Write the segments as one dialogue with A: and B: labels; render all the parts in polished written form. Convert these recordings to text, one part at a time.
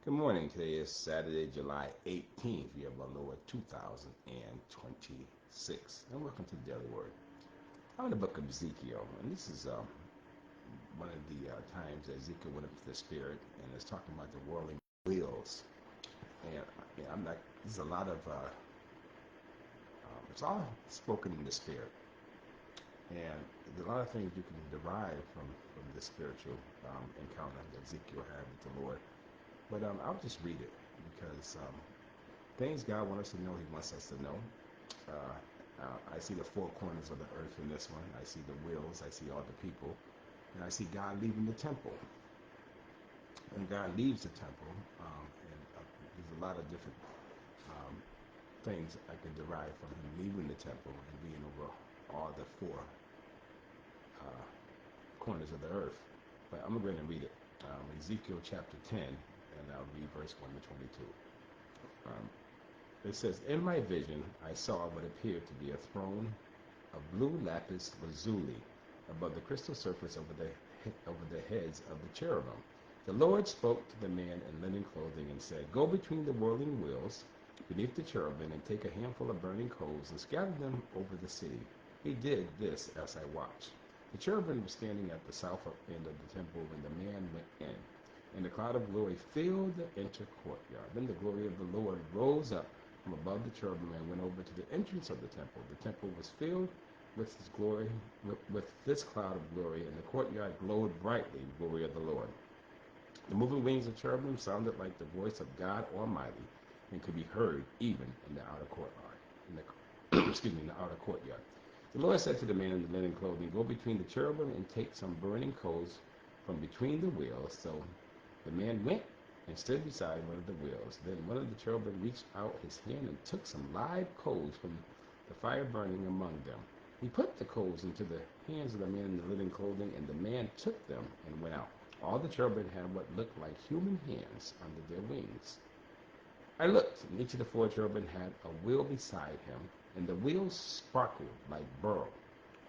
A: Good morning. Today is Saturday, July 18th, year of our Lord 2026. And welcome to the Daily Word. I'm in the book of Ezekiel, and this is one of the times that Ezekiel went up to the Spirit and is talking about the whirling wheels. And I'm not, there's a lot of, it's all spoken in the Spirit. And there's a lot of things you can derive from the spiritual encounter that Ezekiel had with the Lord. But I'll just read it because things God wants us to know, He wants us to know. I see the four corners of the earth in this one. I see the wheels. I see all the people. And I see God leaving the temple. When God leaves the temple, there's a lot of different things I can derive from Him leaving the temple and being over all the four corners of the earth. But I'm going to go ahead and read it. Ezekiel chapter 10, and I'll read verse 1 to 22. It says, "In my vision I saw what appeared to be a throne of blue lapis lazuli above the crystal surface over the heads of the cherubim. The Lord spoke to the man in linen clothing and said, 'Go between the whirling wheels beneath the cherubim and take a handful of burning coals and scatter them over the city.' He did this as I watched. The cherubim were standing at the south end of the temple when the man went in, and the cloud of glory filled the inner courtyard. Then the glory of the Lord rose up from above the cherubim and went over to the entrance of the temple. The temple was filled with His glory, with this cloud of glory, and the courtyard glowed brightly in the glory of the Lord. The moving wings of cherubim sounded like the voice of God Almighty, and could be heard even in the outer courtyard. In the outer courtyard. The Lord said to the man in the linen clothing, 'Go between the cherubim and take some burning coals from between the wheels.' So the man went and stood beside one of the wheels. Then one of the cherubim reached out his hand and took some live coals from the fire burning among them. He put the coals into the hands of the man in the linen clothing, and the man took them and went out. All the cherubim had what looked like human hands under their wings. I looked, and each of the four cherubim had a wheel beside him, and the wheels sparkled like beryl.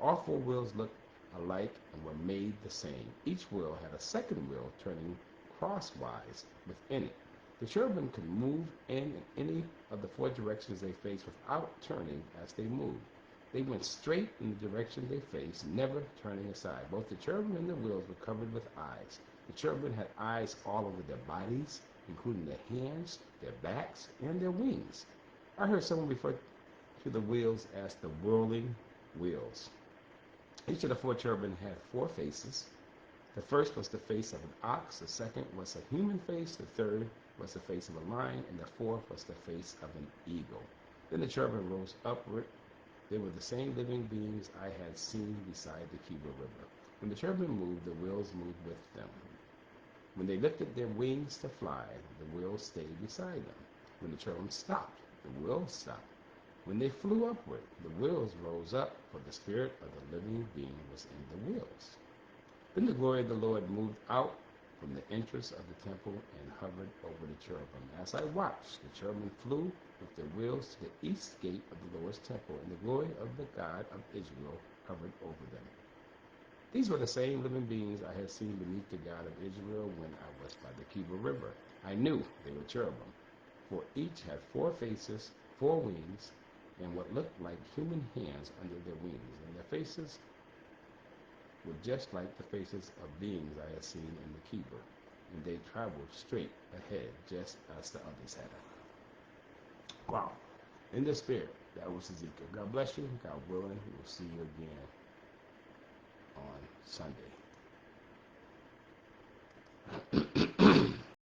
A: All four wheels looked alike and were made the same. Each wheel had a second wheel turning crosswise within it. The cherubim could move in any of the four directions they faced without turning as they moved. They went straight in the direction they faced, never turning aside. Both the cherubim and the wheels were covered with eyes. The cherubim had eyes all over their bodies, including their hands, their backs, and their wings. I heard someone refer to the wheels as the whirling wheels. Each of the four cherubim had four faces. The first was the face of an ox, the second was a human face, the third was the face of a lion, and the fourth was the face of an eagle. Then the cherubim rose upward. They were the same living beings I had seen beside the Kidron River. When the cherubim moved, the wheels moved with them. When they lifted their wings to fly, the wheels stayed beside them. When the cherubim stopped, the wheels stopped. When they flew upward, the wheels rose up, for the spirit of the living being was in the wheels. Then the glory of the Lord moved out from the entrance of the temple and hovered over the cherubim. As I watched, the cherubim flew with their wheels to the east gate of the Lord's temple, and the glory of the God of Israel hovered over them. These were the same living beings I had seen beneath the God of Israel when I was by the Kidron River. I knew they were cherubim, for each had four faces, four wings, and what looked like human hands under their wings, and their faces were just like the faces of beings I had seen in the Kidron, and they traveled straight ahead, just as the others had. Wow. In the spirit, that was Ezekiel. God bless you. God willing, we will see you again on Sunday.